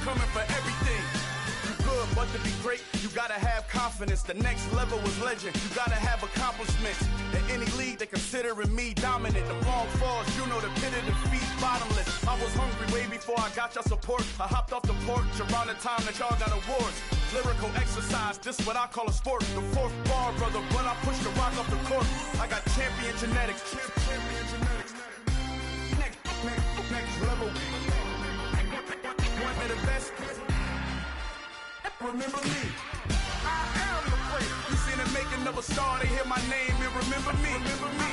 coming for everything. You good, but to be great, you gotta have confidence. The next level was legend. You gotta have accomplishments. In any league, they considering me dominant. The long falls, you know the pit of defeat, bottomless. I was hungry way before I got your support. I hopped off the porch around the time that y'all got awards. Lyrical exercise, this what I call a sport. The fourth bar, brother, when I push the rock off the court. I got champion genetics. Champion genetics. Next level. One of the best. Remember me. I am the place. You seen the making of a star, they hear my name and remember me. Remember me.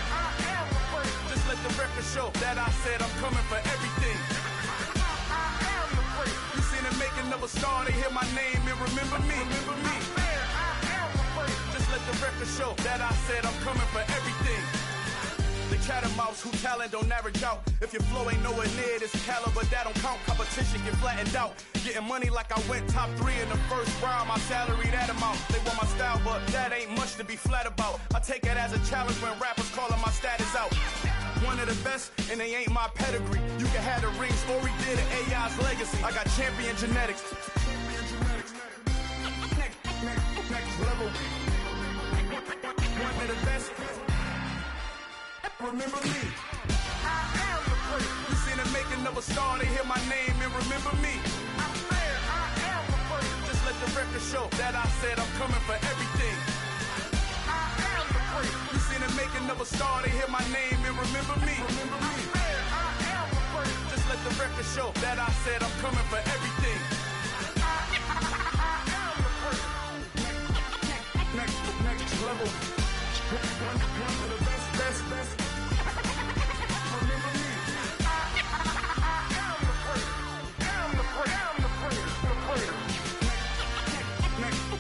I am the place. Just let the record show that I said I'm coming for everything. I am the place. You seen the making of a star, they hear my name and remember me. Remember me. I am the place. Just let the record show that I said I'm coming for everything. The catamouse who talent don't average out. If your flow ain't nowhere near this caliber, that don't count. Competition get flattened out. Getting money like I went top 3 in the first round. My salary that amount. They want my style, but that ain't much to be flat about. I take it as a challenge when rappers calling my status out. One of the best, and they ain't my pedigree. You can have the rings, or we did an AI's legacy. I got champion genetics. Next level. One of the best. Remember me. I am the place. You seen the making of a star, they hear my name and remember me. I said I am the place. Just let the record show that I said I'm coming for everything. I am the place. You seen the making of a star, they hear my name and remember me. Remember me. I said I am the place. Just let the record show that I said I'm coming for everything. I am the place. Next level. One of the best.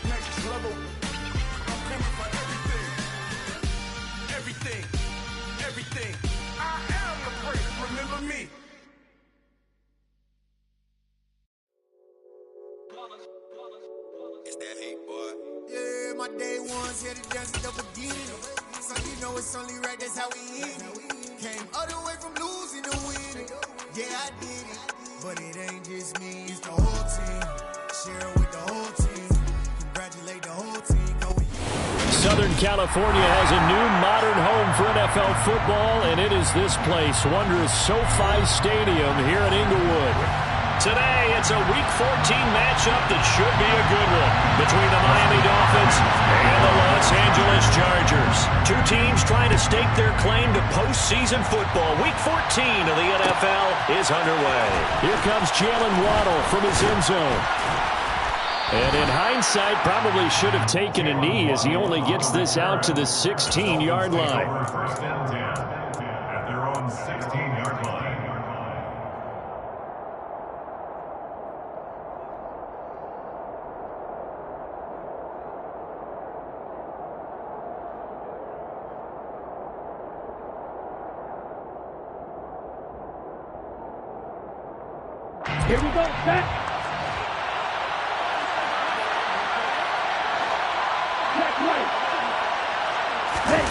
Next level. I'm coming for everything. Everything. I am the place. Remember me. It's that hate, boy. Yeah, my day one's here to dance at the beginning. So you know it's only right, that's how we end it. Came all the way from losing to winning. Yeah, I did it. But it ain't just me, it's the whole team. Share it with the whole team. Congratulate the whole team. Go with you. Southern California has a new modern home for NFL football, and it is this place, wondrous SoFi Stadium here in Inglewood. Today, it's a Week 14 matchup that should be a good one between the Miami Dolphins and the Los Angeles Chargers. Two teams trying to stake their claim to postseason football. Week 14 of the NFL is underway. Here comes Jalen Waddle from his end zone. And in hindsight, probably should have taken a knee as he only gets this out to the 16-yard line. First and 10 at their own 16-yard line. Here we go, set. Check right. Hey.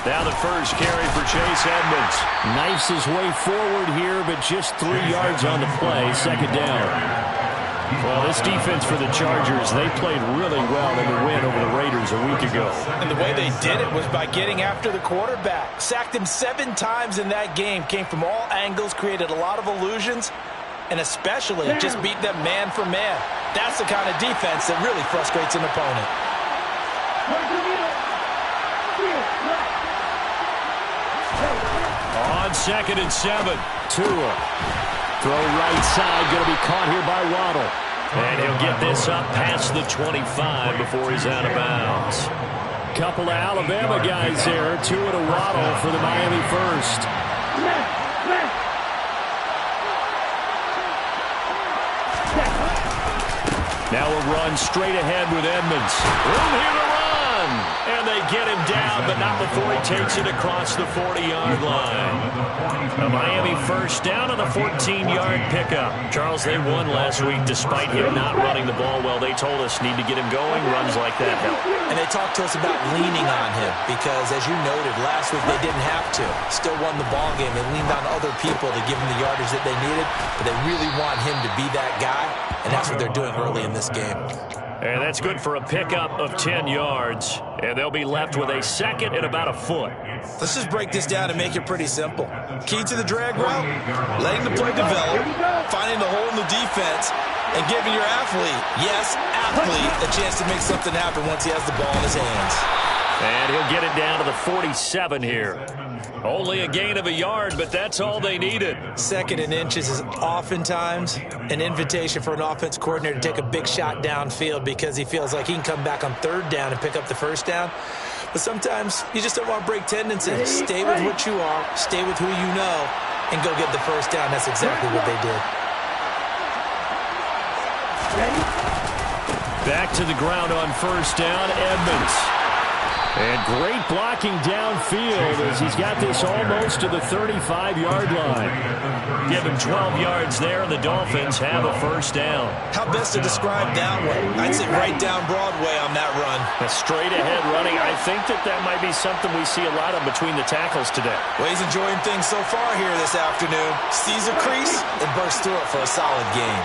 Now the first carry for Chase Edmonds. Knifes his way forward here, but just 3 yards on the play, second down. Well, this defense for the Chargers, they played really well in the win over the Raiders a week ago. And the way they did it was by getting after the quarterback. Sacked him 7 times in that game. Came from all angles, created a lot of illusions, and especially just beat them man for man. That's the kind of defense that really frustrates an opponent. On 2nd and 7, Tua. Throw right side, going to be caught here by Waddle. And he'll get this up past the 25 before he's out of bounds. Couple of Alabama guys there, Tua to Waddle for the Miami first. Now a run straight ahead with Edmonds. Room here to run. And they get him down, but not before he takes it across the 40-yard line. A Miami first down on the 14-yard pickup. Charles, they won last week despite him not running the ball well. They told us need to get him going. Runs like that help. And they talked to us about leaning on him because, as you noted, last week they didn't have to. Still won the ball game. They leaned on other people to give him the yardage that they needed, but they really want him to be that guy, and that's what they're doing early in this game. And that's good for a pickup of 10 yards. And they'll be left with a second and about a foot. Let's just break this down and make it pretty simple. Key to the drag route, letting the play develop, finding the hole in the defense, and giving your athlete, a chance to make something happen once he has the ball in his hands. And he'll get it down to the 47 here. Only a gain of a yard, but that's all they needed. Second and inches is oftentimes an invitation for an offense coordinator to take a big shot downfield because he feels like he can come back on third down and pick up the first down. But sometimes you just don't want to break tendencies. Stay with what you are, stay with who you know, and go get the first down. That's exactly what they did. Back to the ground on first down, Edmonds. And great blocking downfield as he's got this almost to the 35-yard line. Give him 12 yards there, and the Dolphins have a first down. How best to describe that one? I'd say right down Broadway on that run. A straight-ahead running. I think that might be something we see a lot of between the tackles today. Well, he's enjoying things so far here this afternoon. Sees a crease and bursts through it for a solid gain.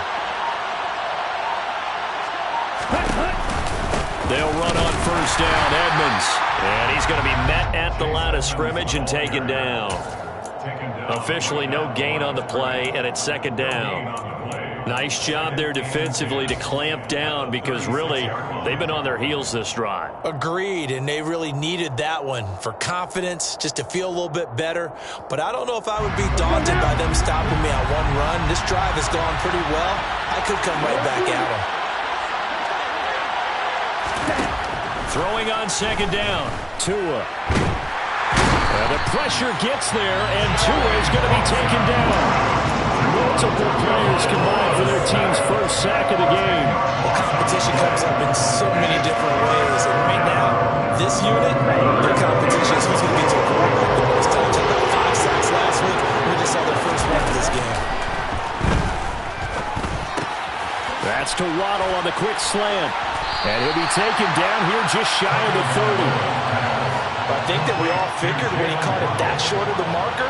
They'll run on first down, Edmonds. And he's going to be met at the line of scrimmage and taken down. Officially no gain on the play, and it's second down. Nice job there defensively to clamp down because really they've been on their heels this drive. Agreed, and they really needed that one for confidence, just to feel a little bit better. But I don't know if I would be daunted by them stopping me on one run. This drive has gone pretty well. I could come right back at them. Throwing on second down, Tua. The pressure gets there, and Tua is going to be taken down. Multiple players combined for their team's first sack of the game. Well, competition comes up in so many different ways, and right now, this unit, their competition is who's going to get to a quarterback the most times. They got 5 sacks last week. We just saw their first win of this game. That's to Waddle on the quick slant. And he'll be taken down here just shy of the 30. I think that we all figured when he caught it that short of the marker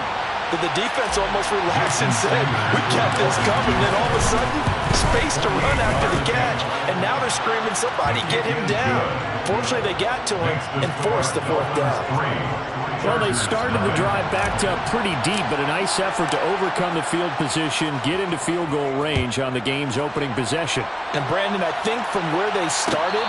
that the defense almost relaxed and said, we kept this coming. Then all of a sudden, space to run after the catch. And now they're screaming, somebody get him down. Fortunately, they got to him and forced the fourth down. Well, they started the drive backed up pretty deep, but a nice effort to overcome the field position, get into field goal range on the game's opening possession. And, Brandon, I think from where they started,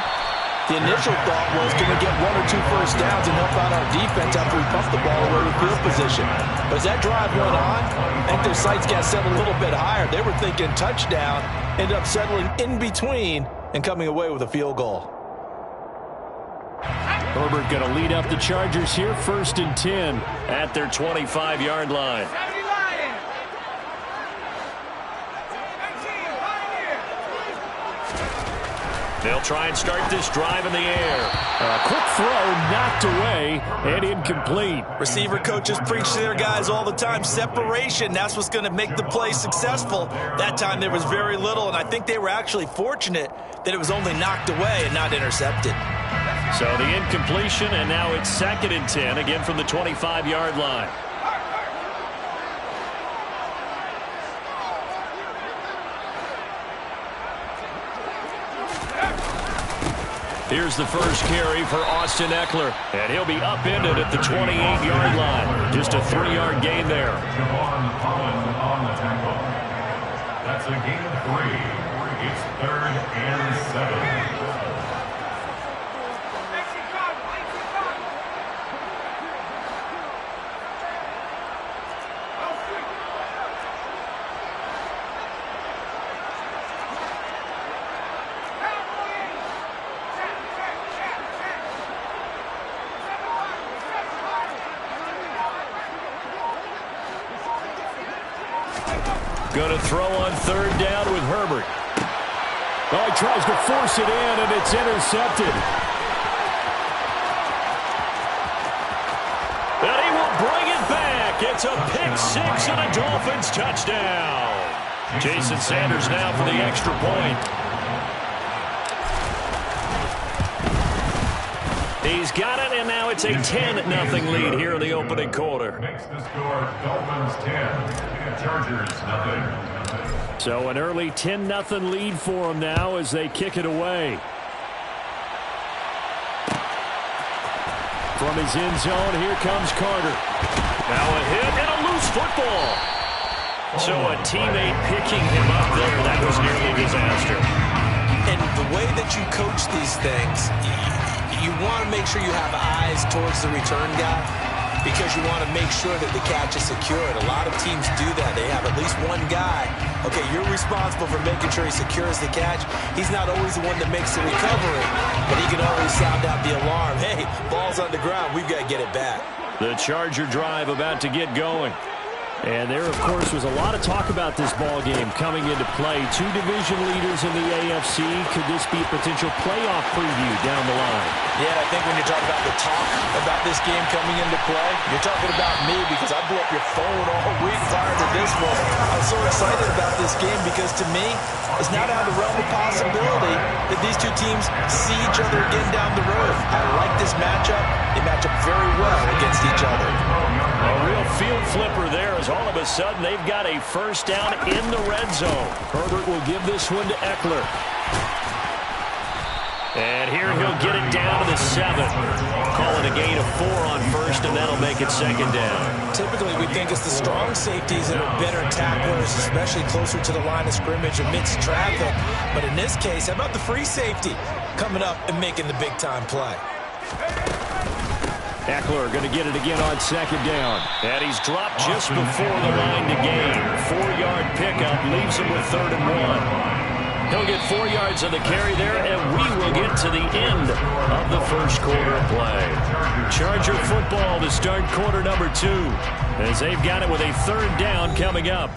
the initial thought was, can we get 1 or 2 first downs and help out our defense after we pump the ball away with field position? But as that drive went on, I think their sights got set a little bit higher. They were thinking touchdown, ended up settling in between and coming away with a field goal. Herbert going to lead up the Chargers here, 1st and 10 at their 25-yard line. They'll try and start this drive in the air. A quick throw knocked away and incomplete. Receiver coaches preach to their guys all the time. Separation, that's what's going to make the play successful. That time there was very little, and I think they were actually fortunate that it was only knocked away and not intercepted. So the incompletion, and now it's 2nd and 10, again from the 25-yard line. Here's the first carry for Austin Eckler, and he'll be upended at the 28-yard line. Just a 3-yard gain there. That's a gain of 3. It's 3rd and 7. Going to throw on 3rd down with Herbert. Oh, he tries to force it in, and it's intercepted. It's a pick six and a Dolphins touchdown. Jason Sanders now for the extra point. He's got it, and now it's a 10-0 lead here in the opening quarter. Makes the score Dolphins 10, Chargers nothing. So an early 10-0 lead for them now as they kick it away. From his end zone, here comes Carter. Now a hit and a loose football. So a teammate picking him up there, that was nearly a disaster. And the way that you coach these things, you want to make sure you have eyes towards the return guy because you want to make sure that the catch is secured. A lot of teams do that. They have at least one guy. Okay, you're responsible for making sure he secures the catch. He's not always the one that makes the recovery, but he can always sound out the alarm. Hey, ball's on the ground. We've got to get it back. The Charger drive about to get going. And there, of course, was a lot of talk about this ball game coming into play. Two division leaders in the AFC. Could this be a potential playoff preview down the line? Yeah, I think when you're talking about the talk about this game coming into play, you're talking about me because I blew up your phone all week prior to this one. I'm so excited about this game because to me, it's not out of the realm of possibility that these two teams see each other again down the road. I like this matchup. They match up very well against each other. A real field flipper there as all of a sudden they've got a first down in the red zone. Herbert will give this one to Eckler. And here he'll get it down to the 7. Call it a gain of 4 on first, and that'll make it second down. Typically, we think it's the strong safeties that are better tacklers, especially closer to the line of scrimmage amidst traffic. But in this case, how about the free safety coming up and making the big-time play? Eckler going to get it again on second down. And he's dropped just before the line to gain. 4-yard pickup leaves him with 3rd and 1. He'll get 4 yards on the carry there, and we will get to the end of the first quarter of play. Charger football to start quarter number 2, as they've got it with a 3rd down coming up.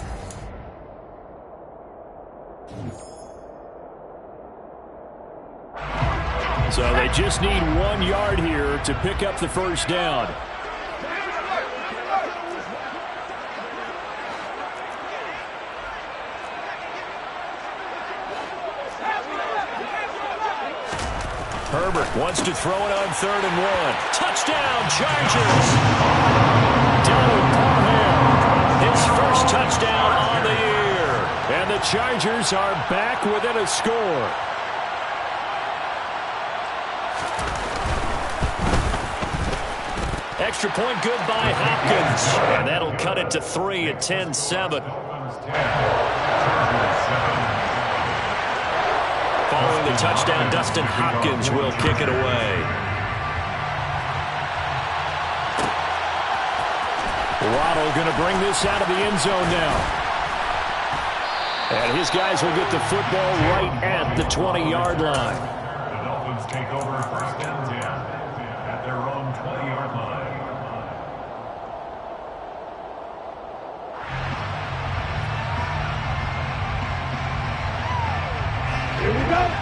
So they just need 1 yard here to pick up the first down. Herbert wants to throw it on 3rd and 1. Touchdown, Chargers! Donald Parham, his first touchdown on the year. And the Chargers are back within a score. Extra point good by Hopkins. And that'll cut it to 3 at 10-7. Following the touchdown, Dustin Hopkins will kick it away. Waddle going to bring this out of the end zone now. And his guys will get the football right at the 20-yard line. The Dolphins take over 1st and 10 at their own 20-yard line.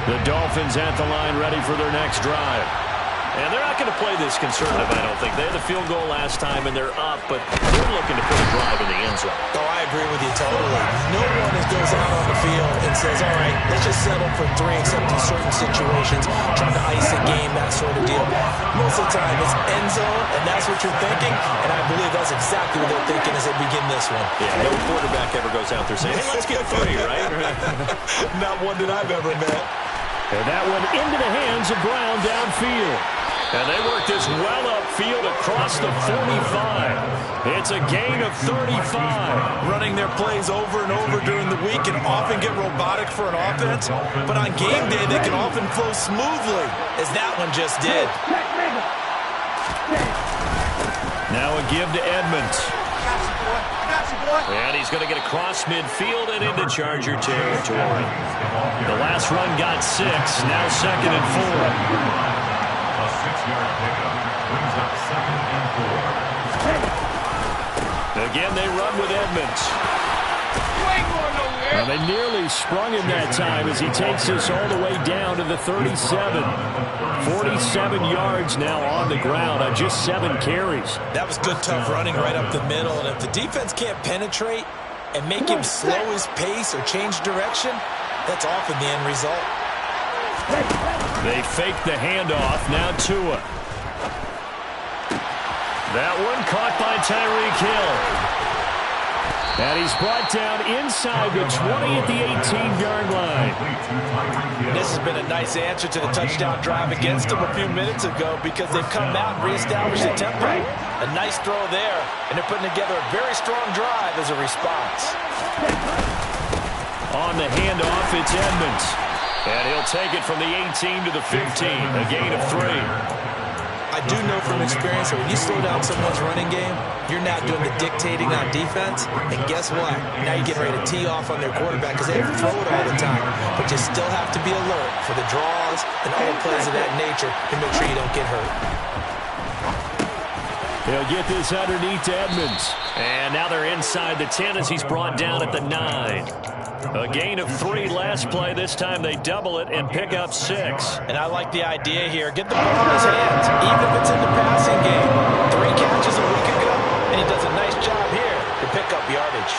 The Dolphins at the line ready for their next drive. And they're not going to play this conservative, I don't think. They had the field goal last time, and they're up, but they're looking to put a drive in the end zone. Oh, I agree with you totally. No one goes out on the field and says, all right, let's just settle for 3, except in certain situations, trying to ice a game, that sort of deal. Most of the time, it's end zone, and that's what you're thinking, and I believe that's exactly what they're thinking as they begin this one. Yeah, no quarterback ever goes out there saying, hey, let's get 3, right? Not one that I've ever met. And that one into the hands of Brown downfield. And they work this well upfield across the 45. It's a gain of 35. Running their plays over and over during the week can often get robotic for an offense, but on game day they can often flow smoothly, as that one just did. Now a give to Edmonds. And he's going to get across midfield and into Charger territory. The last run got 6, now 2nd and 4. A 6-yard pickup brings up 2nd and 4. Again, they run with Edmonds. You ain't going nowhere. And they nearly sprung him that time as he takes this all the way down to the 37. 47 yards now on the ground on just 7 carries. That was good, tough running right up the middle. And if the defense can't penetrate and make him slow his pace or change direction, that's often the end result. They fake the handoff. Now Tua. That one caught by Tyreek Hill. And he's brought down inside the 20 at the 18-yard line. This has been a nice answer to the touchdown drive against them a few minutes ago because they've come out and reestablished the tempo. A nice throw there, and they're putting together a very strong drive as a response. On the handoff, it's Edmonds. And he'll take it from the 18 to the 15, a gain of 3. I do know from experience that when you slow down someone's running game, you're not doing the dictating on defense. And guess what? Now you're getting ready to tee off on their quarterback because they have to throw it all the time. But you still have to be alert for the draws and all plays of that nature to make sure you don't get hurt. He'll get this underneath to Edmonds. And now they're inside the 10 as he's brought down at the 9. A gain of 3 last play. This time they double it and pick up 6. And I like the idea here. Get the ball in his hands, even if it's in the passing game. 3 catches a week ago, and he does a nice job here to pick up yardage.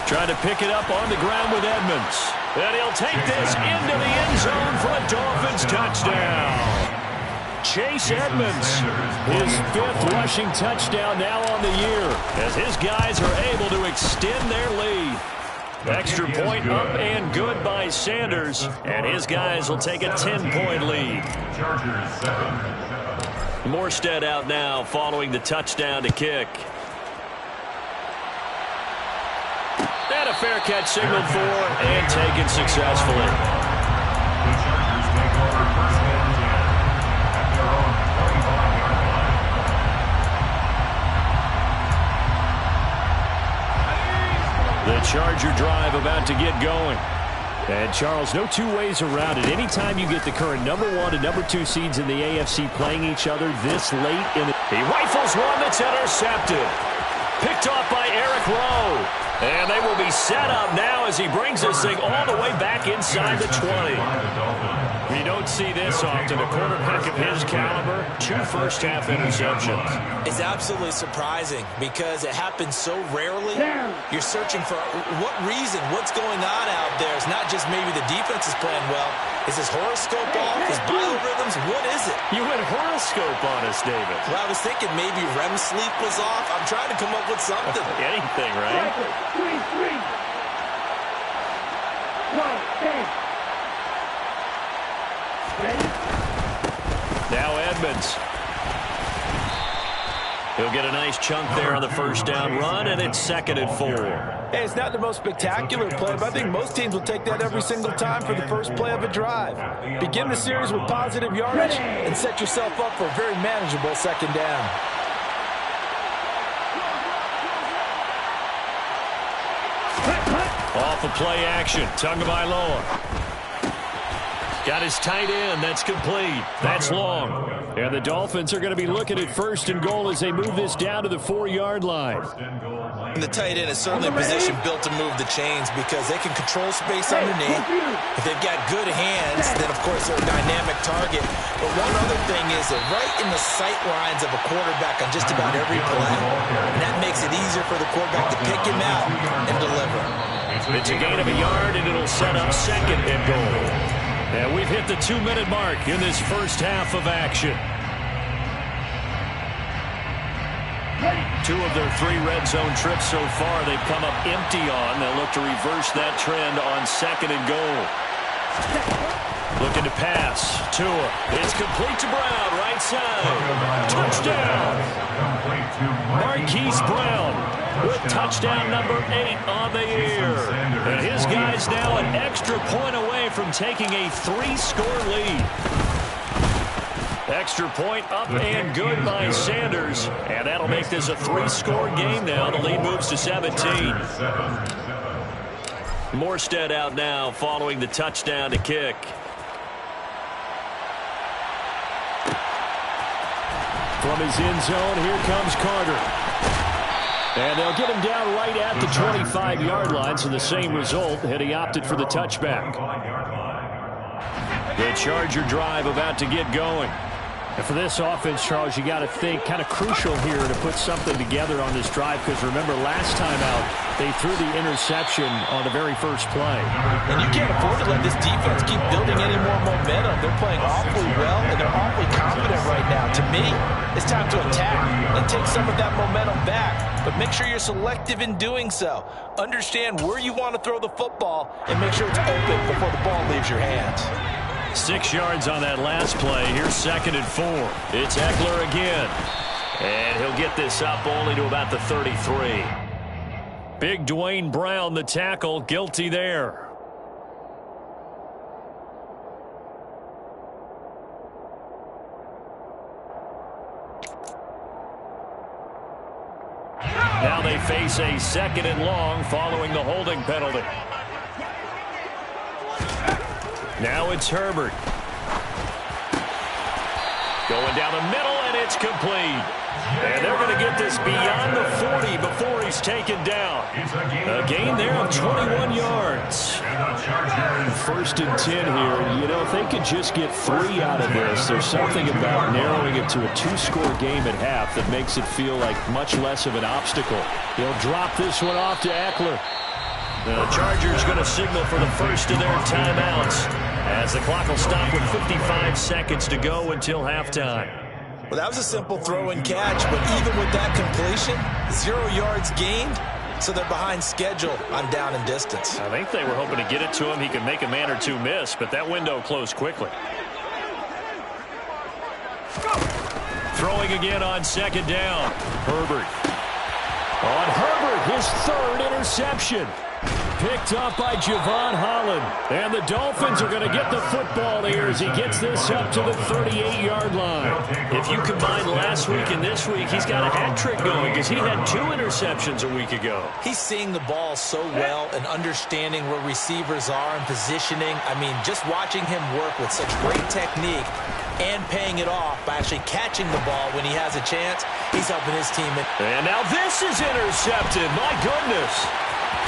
Trying to pick it up on the ground with Edmonds. And he'll take this into the end zone for a Dolphins touchdown. Chase Edmonds, his 5th rushing touchdown now on the year, as his guys are able to extend their lead. Extra point up and good by Sanders, and his guys will take a 10-point lead. Morstead out now following the touchdown to kick. And a fair catch signaled for and taken successfully. The Charger drive about to get going. And, Charles, no two ways around it. Anytime you get the current number 1 and number 2 seeds in the AFC playing each other this late in the... He rifles one that's intercepted. Picked off by Eric Rowe. And they will be set up now as he brings this thing all the way back inside the 20. We don't see this often. A quarterback of his caliber, 2 first-half interceptions. It's absolutely surprising because it happens so rarely. You're searching for what reason, what's going on out there. It's not just maybe the defense is playing well. Is his horoscope off? His biorhythms? What is it? You went horoscope on us, David. Well, I was thinking maybe REM sleep was off. I'm trying to come up with something. Anything, right? 3-3. 1-10. Now Edmonds. He'll get a nice chunk there on the first down run, and it's 2nd and 4. Hey, it's not the most spectacular play, but I think most teams will take that every single time for the first play of a drive. Begin the series with positive yardage and set yourself up for a very manageable 2nd down. Off of play action. Tagovailoa. Got his tight end. That's complete. That's long. And the Dolphins are going to be looking at 1st and goal as they move this down to the 4-yard line. And the tight end is certainly a position built to move the chains because they can control space underneath. If they've got good hands, then of course they're a dynamic target. But one other thing is that right in the sight lines of a quarterback on just about every play. And that makes it easier for the quarterback to pick him out and deliver. It's a gain of a yard, and it'll set up 2nd and goal. And we've hit the 2-minute mark in this first half of action. 2 of their 3 red zone trips so far they've come up empty on. They'll look to reverse that trend on 2nd and goal. Looking to pass. Tua. It's complete to Brown, right side. Touchdown. Marquise Brown with touchdown number 8 on the year. And his guys now an extra point away from taking a 3-score lead. Extra point up and good by Sanders. And that'll make this a 3-score game now. The lead moves to 17. Morstead out now following the touchdown to kick. From his end zone, here comes Carter. And they'll get him down right at the 25-yard line, so the same result, and he opted for the touchback. The Charger drive about to get going. And for this offense, Charles, you got to think kind of crucial here to put something together on this drive, because remember last time out they threw the interception on the very first play. And you can't afford to let this defense keep building any more momentum. They're playing awfully well, and they're awfully confident right now. To me, it's time to attack and take some of that momentum back, but make sure you're selective in doing so. Understand where you want to throw the football and make sure it's open before the ball leaves your hands. 6 yards on that last play. Here's 2nd and 4. It's Eckler again. And he'll get this up only to about the 33. Big Dwayne Brown, the tackle, guilty there. Now they face a 2nd and long following the holding penalty. Now it's Herbert. Going down the middle, and it's complete. And they're going to get this beyond the 40 before he's taken down. A gain there of 21 yards. 1st and 10 here. You know, if they could just get 3 out of this, there's something about narrowing it to a 2-score game at half that makes it feel like much less of an obstacle. He'll drop this one off to Eckler. The Chargers going to signal for the first of their timeouts as the clock will stop with 55 seconds to go until halftime. Well, that was a simple throw and catch, but even with that completion, 0 yards gained, so they're behind schedule on down and distance. I think they were hoping to get it to him. He could make a man or two miss, but that window closed quickly. Throwing again on 2nd down. Herbert. On Herbert, his 3rd interception. Picked up by Javon Holland. And the Dolphins are going to get the football here as he gets this up to the 38-yard line. If you combine last week and this week, he's got a hat trick going because he had 2 interceptions a week ago. He's seeing the ball so well and understanding where receivers are and positioning. I mean, just watching him work with such great technique and paying it off by actually catching the ball when he has a chance, he's helping his team. And now this is intercepted. My goodness.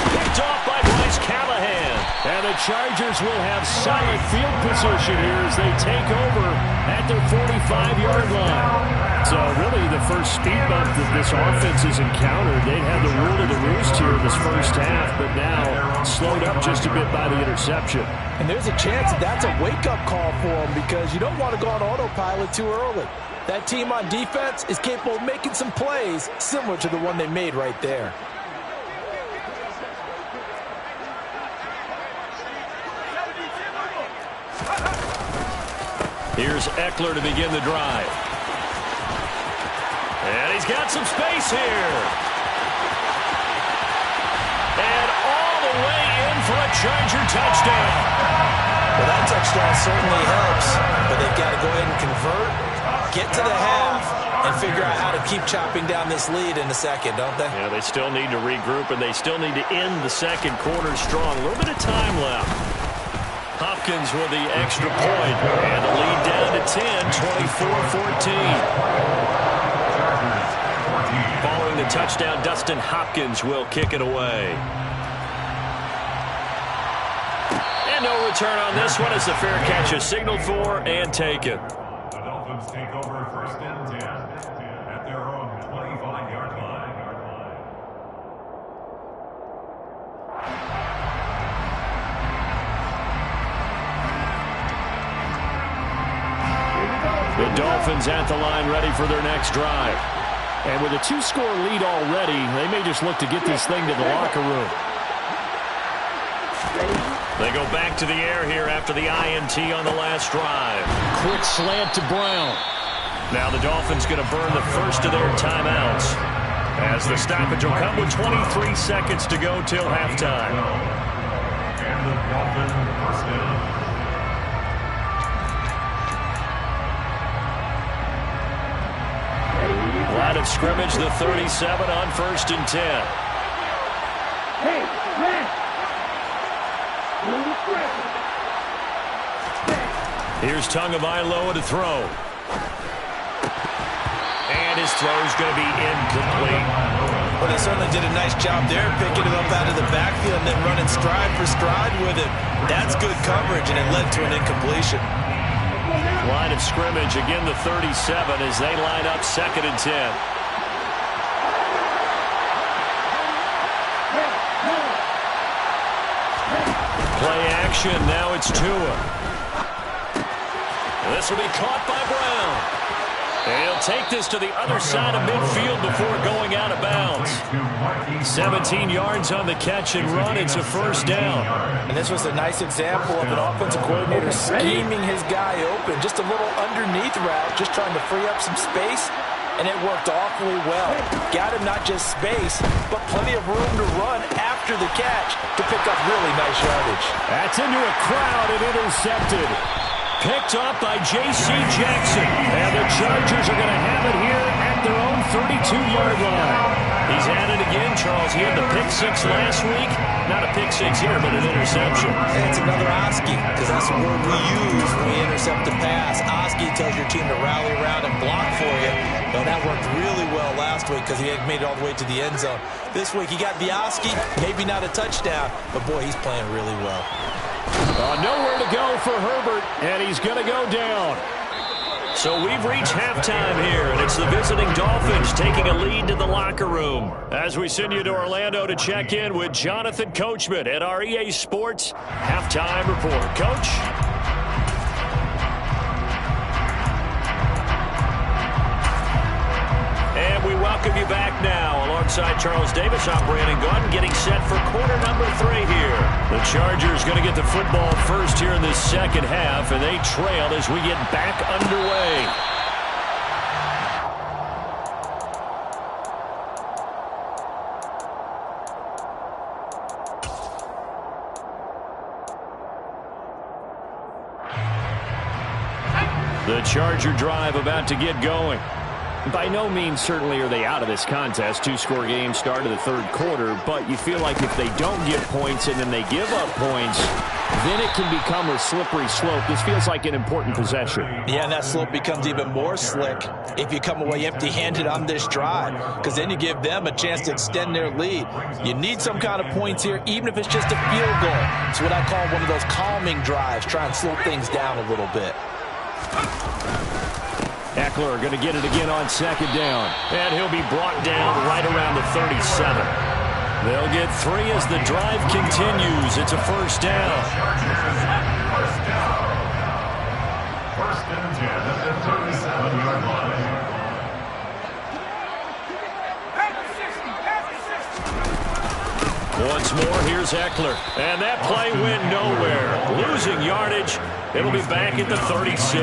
Picked off by Bryce Callahan. And the Chargers will have solid field position here as they take over at their 45-yard line. So really the first speed bump that this offense has encountered. They'd had the rule of the roost here in this first half, but now slowed up just a bit by the interception. And there's a chance that that's a wake-up call for them because you don't want to go on autopilot too early. That team on defense is capable of making some plays similar to the one they made right there. Here's Eckler to begin the drive. And he's got some space here. And all the way in for a Charger touchdown. Well, that touchdown certainly helps, but they've got to go ahead and convert, get to the half, and figure out how to keep chopping down this lead in the second, don't they? Yeah, they still need to regroup, and they still need to end the second quarter strong. A little bit of time left. Hopkins with the extra point, and the lead down to 10, 24-14. Following the touchdown, Dustin Hopkins will kick it away. And no return on this one as the fair catch is signaled for and taken. The Dolphins take over 1st and 10 at their own 25-yard line. The Dolphins at the line ready for their next drive. And with a 2-score lead already, they may just look to get this thing to the locker room. They go back to the air here after the INT on the last drive. Quick slant to Brown. Now the Dolphins going to burn the first of their timeouts as the stoppage will come with 23 seconds to go till halftime. And the Dolphins first down. Line of scrimmage, the 37 on 1st and 10. Hey, man! Here's Tagovailoa to throw. And his throw is going to be incomplete. Well, they certainly did a nice job there, picking him up out of the backfield and then running stride for stride with him. That's good coverage, and it led to an incompletion. Line of scrimmage, again the 37 as they line up 2nd and 10. Play action, now it's Tua. This will be caught by Brown. And he'll take this to the other side of midfield before going out of bounds. 17 yards on the catch and run. It's a first down. And this was a nice example of an offensive coordinator scheming his guy open. Just a little underneath route, just trying to free up some space. And it worked awfully well. Got him not just space, but plenty of room to run after the catch to pick up really nice yardage. That's into a crowd and intercepted. Picked up by J.C. Jackson. And the Chargers are going to have it here at their own 32-yard line. He's at it again, Charles. He had the pick 6 last week. Not a pick 6 here, but an interception. And it's another Oski, because that's the word we use when we intercept a pass. Oski tells your team to rally around and block for you. Well, that worked really well last week because he had made it all the way to the end zone. This week he got the Oski, maybe not a touchdown, but boy, he's playing really well. Nowhere to go for Herbert, and he's going to go down. So we've reached halftime here, and it's the visiting Dolphins taking a lead to the locker room. As we send you to Orlando to check in with Jonathan Coachman at our EA Sports Halftime Report. Coach? And we welcome you back now. Alongside Charles Davis, I'm Brandon Gaudin, getting set for quarter number 3 here. The Chargers going to get the football first here in this second half, and they trail as we get back underway. The Charger drive about to get going. By no means certainly are they out of this contest. 2-score game start of the 3rd quarter, but you feel like if they don't get points and then they give up points, then it can become a slippery slope. This feels like an important possession. Yeah, and that slope becomes even more slick if you come away empty-handed on this drive, because then you give them a chance to extend their lead. You need some kind of points here, even if it's just a field goal. It's what I call one of those calming drives, try and slow things down a little bit. Eckler going to get it again on 2nd down. And he'll be brought down right around the 37. They'll get 3 as the drive continues. It's a first down. First and 10 at the 37-yard line. Once more, here's Eckler. And that play went nowhere. Losing yardage. It'll be back at the 36.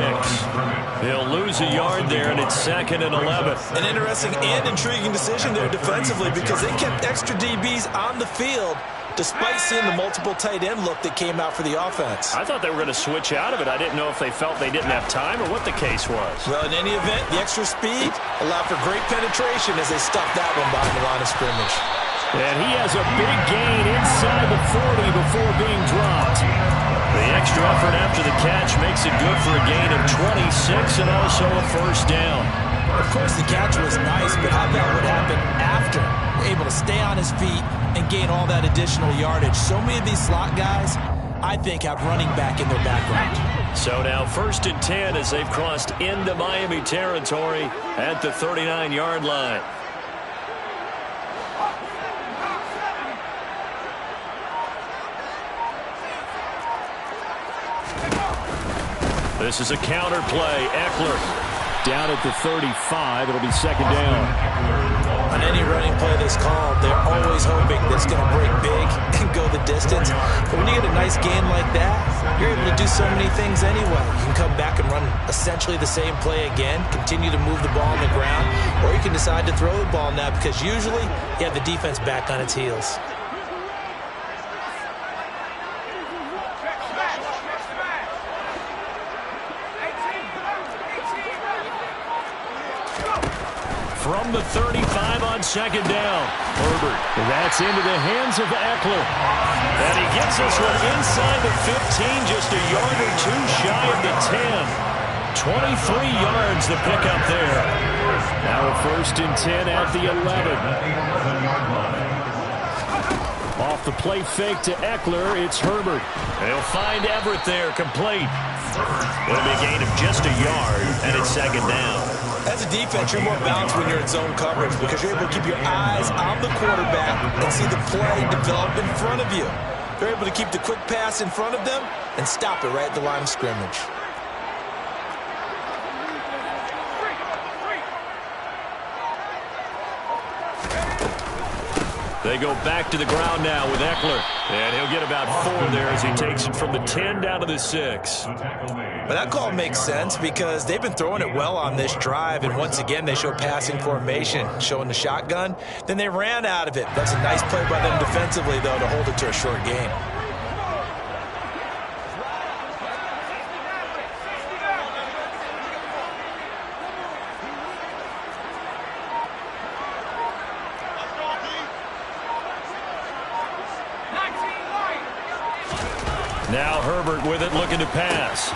They'll lose a yard there, and it's 2nd and 11. An interesting and intriguing decision there defensively, because they kept extra DBs on the field despite seeing the multiple tight end look that came out for the offense. I thought they were going to switch out of it. I didn't know if they felt they didn't have time or what the case was. Well, in any event, the extra speed allowed for great penetration as they stuffed that one behind the line of scrimmage. And he has a big gain inside the 40 before being dropped. The extra effort after the catch makes it good for a gain of 26 and also a first down. Of course, the catch was nice, but how about what happened after? Able to stay on his feet and gain all that additional yardage. So many of these slot guys, I think, have running back in their background. So now 1st and 10 as they've crossed into Miami territory at the 39-yard line. This is a counter play. Eckler down at the 35. It'll be 2nd down. On any running play that's called, they're always hoping that it's going to break big and go the distance. But when you get a nice gain like that, you're able to do so many things anyway. You can come back and run essentially the same play again, continue to move the ball on the ground, or you can decide to throw the ball now because usually you have the defense back on its heels. From the 35 on 2nd down. Herbert. That's into the hands of Eckler. And he gets this one inside the 15, just a yard or 2 shy of the 10. 23 yards the pickup there. Now a 1st and 10 at the 11. the play fake to Eckler. It's Herbert. They'll find Everett there, complete. It'll be a gain of just a yard, and it's second down. As a defense, you're more balanced when you're in zone coverage because you're able to keep your eyes on the quarterback and see the play develop in front of you. You're able to keep the quick pass in front of them and stop it right at the line of scrimmage. They go back to the ground now with Eckler. And he'll get about 4 there as he takes it from the 10 down to the 6. But that call makes sense because they've been throwing it well on this drive, and once again they show passing formation, showing the shotgun. Then they ran out of it. That's a nice play by them defensively, though, to hold it to a short gain. Now Herbert with it, looking to pass.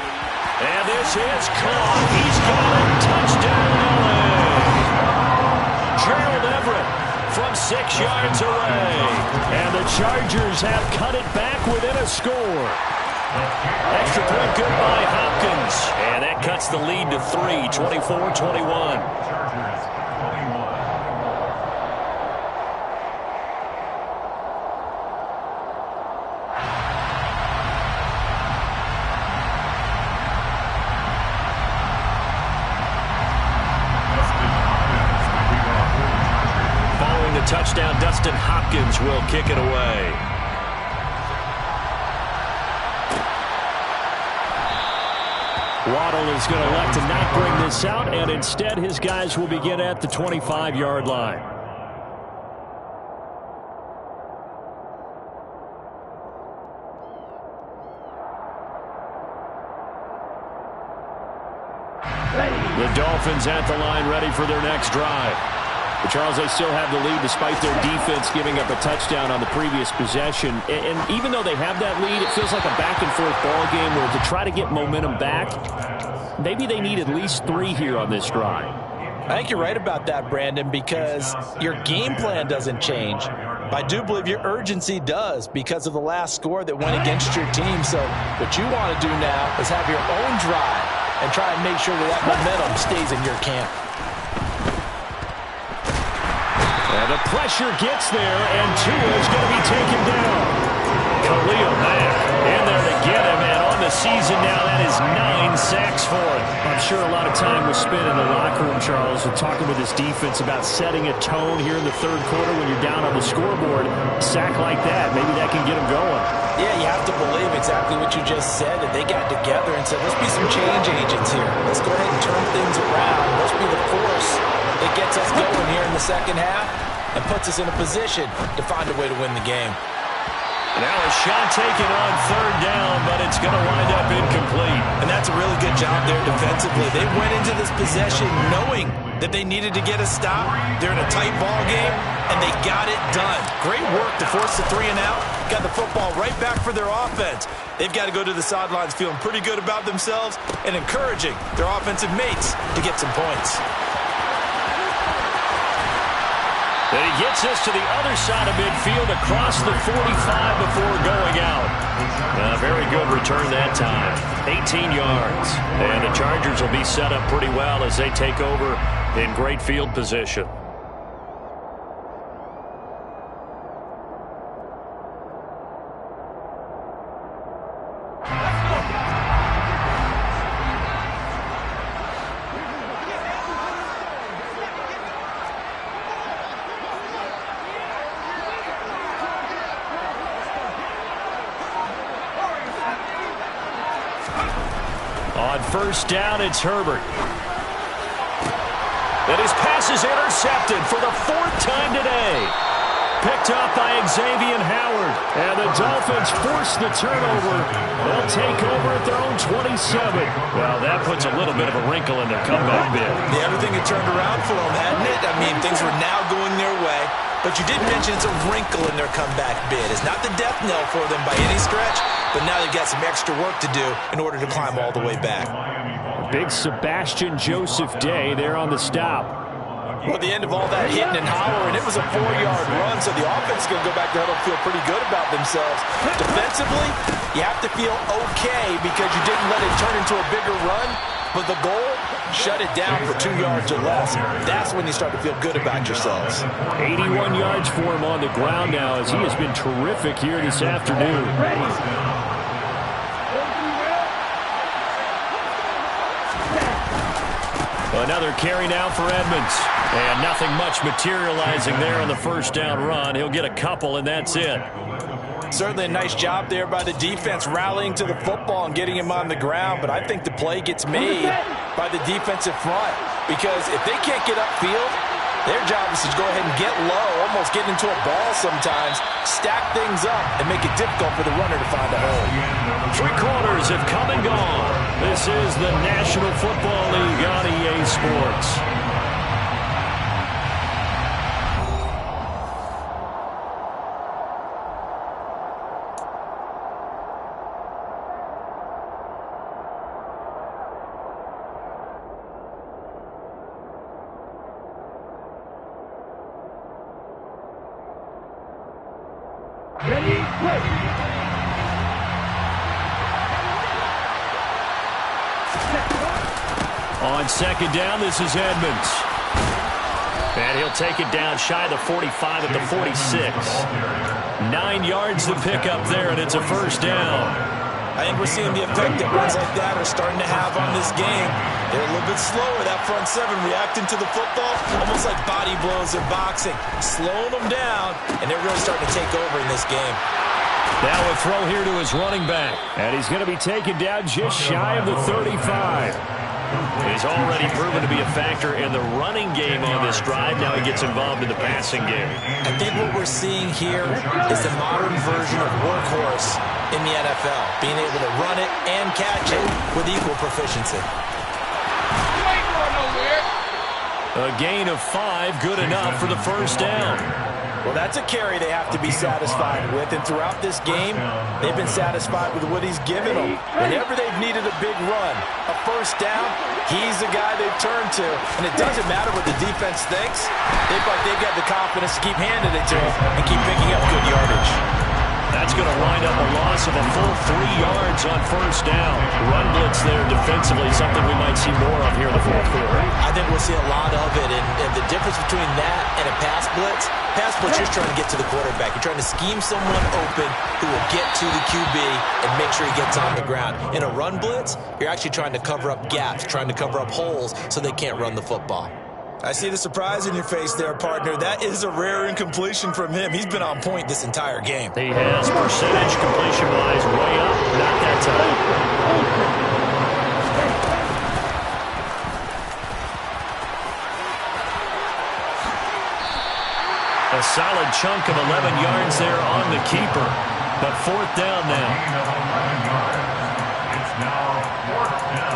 And this is caught. He's got it. Touchdown, LA. Gerald Everett from 6 yards away. And the Chargers have cut it back within a score. Extra point good by Hopkins. And that cuts the lead to 3, 24-21. Touchdown, Dustin Hopkins will kick it away. Waddle is going to elect to not bring this out, and instead his guys will begin at the 25-yard line. The Dolphins at the line, ready for their next drive. But Charles, they still have the lead despite their defense giving up a touchdown on the previous possession. And even though they have that lead, it feels like a back-and-forth ball game where to try to get momentum back, maybe they need at least 3 here on this drive. I think you're right about that, Brandon, because your game plan doesn't change. I do believe your urgency does because of the last score that went against your team. So what you want to do now is have your own drive and try and make sure that momentum stays in your camp. And the pressure gets there, and Tua is going to be taken down. Khalil Mack in there to get him, and on the season now, that is 9 sacks for him. I'm sure a lot of time was spent in the locker room, Charles, and talking with his defense about setting a tone here in the third quarter when you're down on the scoreboard. A sack like that, maybe that can get him going. Yeah, you have to believe exactly what you just said, that they got together and said, let's be some change agents here. Let's go ahead and turn things around. Let's be the force that gets us going here in the second half and puts us in a position to find a way to win the game. Now a shot taken on third down, but it's going to wind up incomplete. And that's a really good job there defensively. They went into this possession knowing that they needed to get a stop. They're in a tight ball game, and they got it done. Great work to force the 3 and out. Got the football right back for their offense. They've got to go to the sidelines feeling pretty good about themselves and encouraging their offensive mates to get some points. And he gets us to the other side of midfield across the 45 before going out. A very good return that time. 18 yards. And the Chargers will be set up pretty well as they take over in great field position. On first down, it's Herbert. And his pass is intercepted for the 4th time today. Picked up by Xavier Howard. And the Dolphins force the turnover. They'll take over at their own 27. Well, that puts a little bit of a wrinkle in their comeback bid. Yeah, everything had turned around for them, hadn't it? I mean, things were now going their way. But you did mention it's a wrinkle in their comeback bid. It's not the death knell for them by any stretch, but now they've got some extra work to do in order to climb all the way back. Big Sebastian Joseph Day there on the stop. Well, at the end of all that hitting and hollering, it was a 4-yard run, so the offense is going to go back to huddle and feel pretty good about themselves. Defensively, you have to feel okay because you didn't let it turn into a bigger run, but the goal, shut it down for 2 yards or less. That's when you start to feel good about yourselves. 81 yards for him on the ground now as he has been terrific here this afternoon. Another carry now for Edmonds. And nothing much materializing there on the first down run. He'll get a couple, and that's it. Certainly a nice job there by the defense rallying to the football and getting him on the ground, but I think the play gets made by the defensive front because if they can't get upfield, their job is to go ahead and get low, almost get into a ball sometimes, stack things up, and make it difficult for the runner to find a hole. 3 quarters have come and gone. This is the National Football League on EA Sports. On second down, this is Edmonds. And he'll take it down shy of the 45 at the 46. 9 yards to pick up there, and it's a first down. I think we're seeing the effect that runs like that are starting to have on this game. They're a little bit slower, that front seven, reacting to the football, almost like body blows in boxing, slowing them down, and they're really starting to take over in this game. Now a throw here to his running back, and he's going to be taken down just shy of the 35. He's already proven to be a factor in the running game on this drive. Now he gets involved in the passing game. I think what we're seeing here is the modern version of workhorse in the NFL, being able to run it and catch it with equal proficiency. A gain of 5, good enough for the first down. Well, that's a carry they have to be satisfied with, and throughout this game, they've been satisfied with what he's given them. Whenever they've needed a big run, a first down, he's the guy they've turned to, and it doesn't matter what the defense thinks. They've got the confidence to keep handing it to him and keep picking up good yardage. That's going to wind up a loss of a full 3 yards on first down. Run blitz there defensively, something we might see more of here in the fourth quarter. I think we'll see a lot of it, and the difference between that and a pass blitz, you're trying to get to the quarterback. You're trying to scheme someone open who will get to the QB and make sure he gets on the ground. In a run blitz, you're actually trying to cover up gaps, trying to cover up holes so they can't run the football. I see the surprise in your face there, partner. That is a rare incompletion from him. He's been on point this entire game. He has percentage completion-wise way up. Not that time. A solid chunk of 11 yards there on the keeper. But fourth down now. It's now fourth down.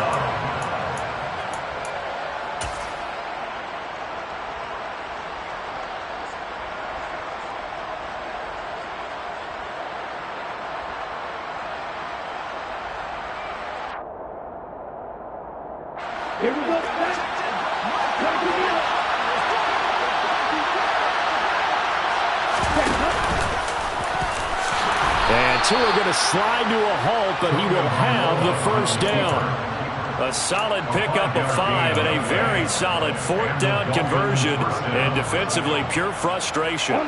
Here we go. And two are going to slide to a halt, but he will have the first down. A solid pickup of 5 and a very solid fourth down conversion. And defensively, pure frustration.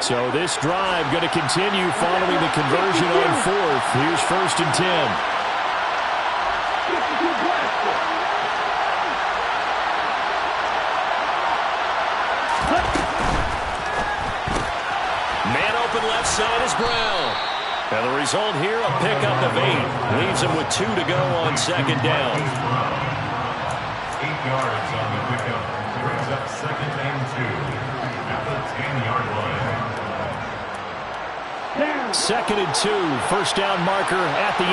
So this drive going to continue following the conversion on fourth. Here's 1st and 10. Left side is Brown. And the result here, a pickup of 8. Leaves him with 2 to go on second down. 8 yards on the pickup. Brings up 2nd and 2 at the 10-yard line. 2nd and 2. First down marker at the 8.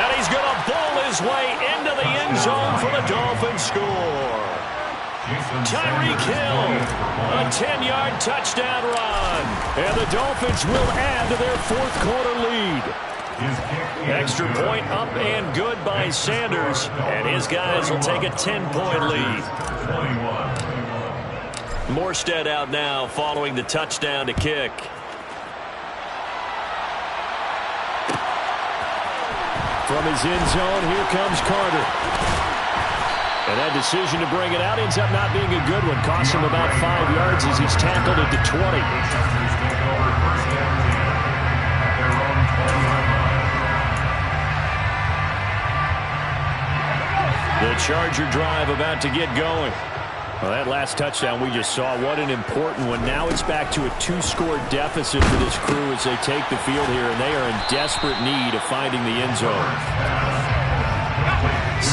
And he's going to bowl his way into the end zone for the Dolphins score. Tyreek Hill, a 10-yard touchdown run. And the Dolphins will add to their fourth quarter lead. Extra point up and good by Sanders, and his guys will take a 10-point lead. 21. Morstead out now following the touchdown to kick. From his end zone, here comes Carter. And that decision to bring it out ends up not being a good one. Costs him about 5 yards as he's tackled at the 20. The Charger drive about to get going. Well, that last touchdown we just saw, what an important one. Now it's back to a 2-score deficit for this crew as they take the field here, and they are in desperate need of finding the end zone.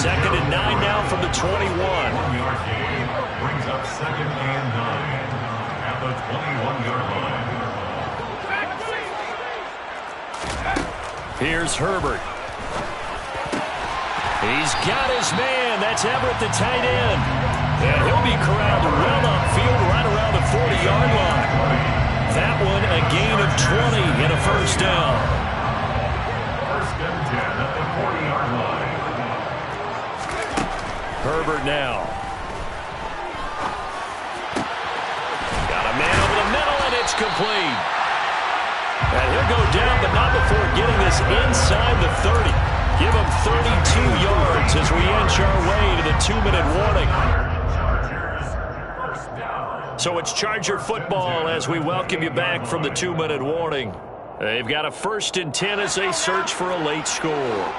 2nd and 9 now from the 21. Brings up 2nd and 9 at the 21-yard line. Here's Herbert. He's got his man. That's Everett, the tight end. And he'll be corralled well upfield right around the 40-yard line. That one a gain of 20 and a first down. 1st and 10 at the 40-yard line. Herbert now. Got a man over the middle, and it's complete. And he'll go down, but not before getting this inside the 30. Give him 32 yards as we inch our way to the 2-minute warning. So it's Charger football as we welcome you back from the 2-minute warning. They've got a 1st and 10 as they search for a late score.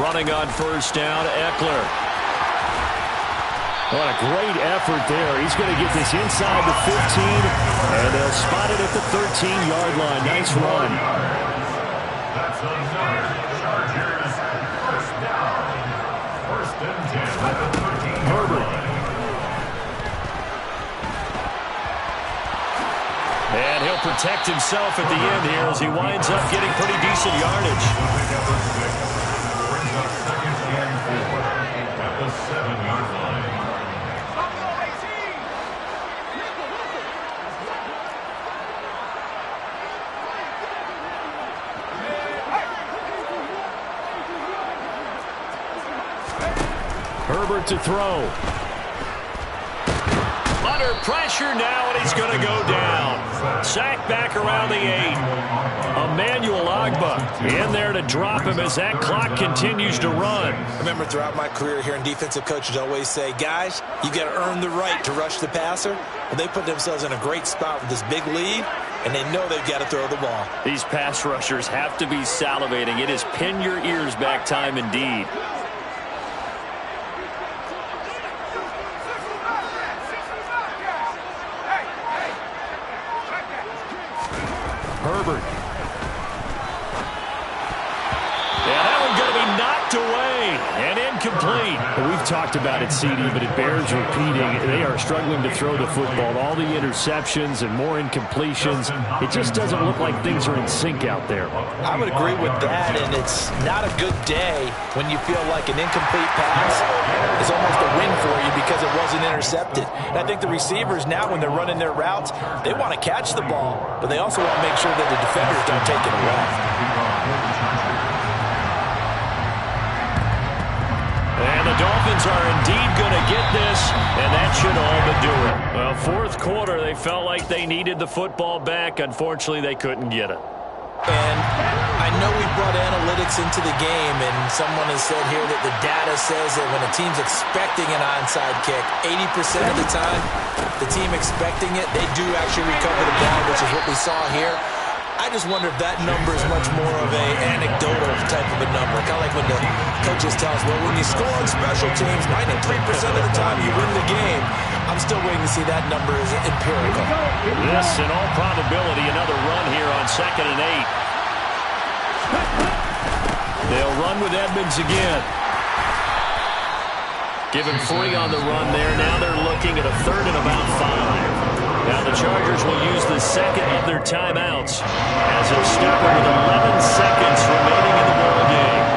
Running on 1st down, Eckler. What a great effort there. He's going to get this inside the 15, and they'll spot it at the 13-yard line. Nice run. That's another Chargers 1st down. 1st and 10 at the 13-yard line. And he'll protect himself at the end here as he winds up getting pretty decent yardage. Brings up 2nd and 4 at the 7-yard line. Herbert to throw. Under pressure now, and he's going to go down. Sacked back around the 8. Emmanuel Ogbah in there to drop him as that clock continues to run. I remember throughout my career hearing defensive coaches always say, guys, you got to earn the right to rush the passer. Well, they put themselves in a great spot with this big lead, and they know they've got to throw the ball. These pass rushers have to be salivating. It is pin your ears back time indeed. Herbert. Yeah, that one going to be knocked away and incomplete. We've talked about it, CD, but it bears repeating. They are struggling to throw the football. All the interceptions and more incompletions. It just doesn't look like things are in sync out there. I would agree with that, and it's not a good day when you feel like an incomplete pass is almost a win for you because it wasn't intercepted. And I think the receivers now, when they're running their routes, they want to catch the ball, but they also want to make sure that the defenders don't take it away. And the Dolphins are indeed going to get this, and that should all but do it. Well, 4th quarter, they felt like they needed the football back. Unfortunately, they couldn't get it. And I know we brought analytics into the game, and someone has said here that the data says that when a team's expecting an onside kick, 80% of the time, the team expecting it, they do actually recover the ball, which is what we saw here. I just wonder if that number is much more of an anecdotal type of a number. Kind of like when the coaches tell us, well, when you score on special teams, 93% of the time you win the game. I'm still waiting to see that number is empirical. This, in all probability, another run here on 2nd and 8. They'll run with Edmonds again. Give him free on the run there. Now they're looking at a 3rd and about 5. Now the Chargers will use the 2nd of their timeouts as it's stubborn with 11 seconds remaining in the ball game.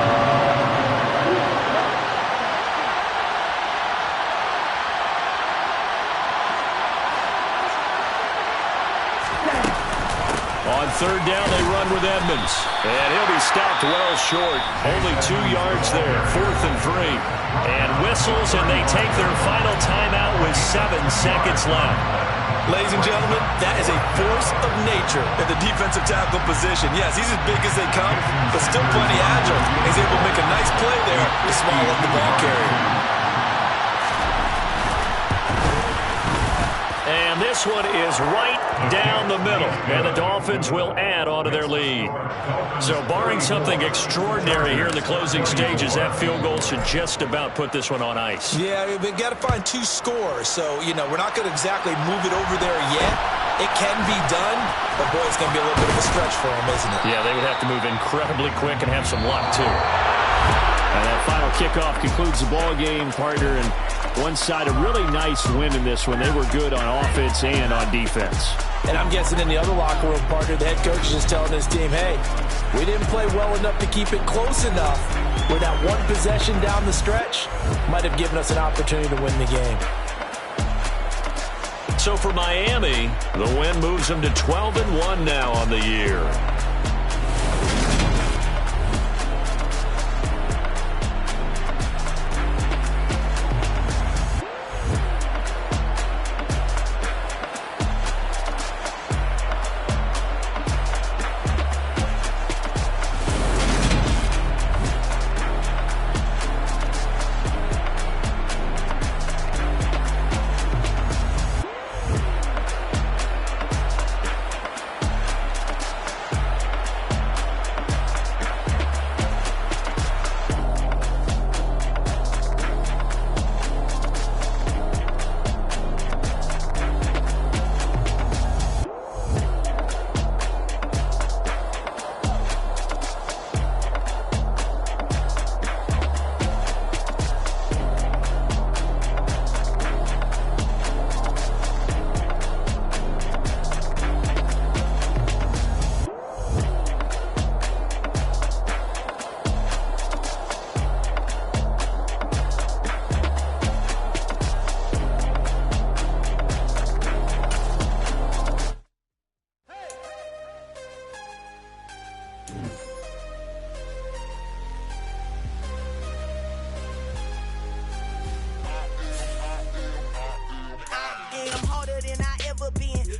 On third down, they run with Edmonds. And he'll be stopped well short. Only 2 yards there. 4th and 3. And whistles, and they take their final timeout with 7 seconds left. Ladies and gentlemen, that is a force of nature in the defensive tackle position. Yes, he's as big as they come, but still plenty agile. He's able to make a nice play there to swallow up the ball carrier. And this one is right down the middle. And the Dolphins will add on to their lead. So barring something extraordinary here in the closing stages, that field goal should just about put this one on ice. Yeah, we've got to find 2 scores. So, we're not going to exactly move it over there yet. It can be done, but boy, it's going to be a little bit of a stretch for them, isn't it? Yeah, they would have to move incredibly quick and have some luck, too. And that final kickoff concludes the ball game, partner, and one side a really nice win in this one. They were good on offense and on defense. And I'm guessing in the other locker room, partner, the head coach is just telling his team, hey, we didn't play well enough to keep it close enough where that one possession down the stretch might have given us an opportunity to win the game. So for Miami, the win moves them to 12-1 now on the year.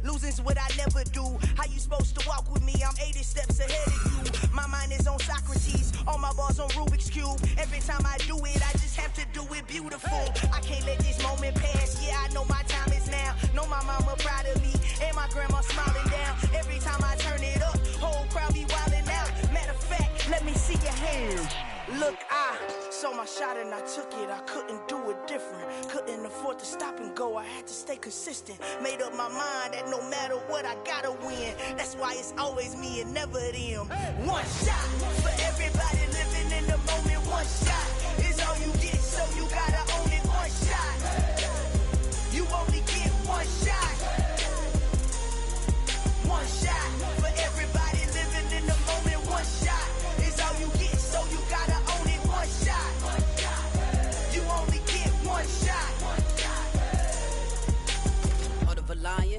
Losing's what I never do. How you supposed to walk with me? I'm 80 steps ahead of you. My mind is on Socrates, all my balls on Rubik's Cube. Every time I do it, I just have to do it beautiful. I can't let this moment pass. Yeah, I know my time is now. Know my mama proud of me, and my grandma smiling down. Every time I turn it up, whole crowd be wildin' out. Matter of fact, let me see your hands. Look, I saw my shot and I took it. I couldn't do it different. Couldn't afford to stop and go. I had to stay consistent. Made up my mind that no matter what, I gotta win. That's why it's always me and never them. One shot for everybody living in the moment. One shot.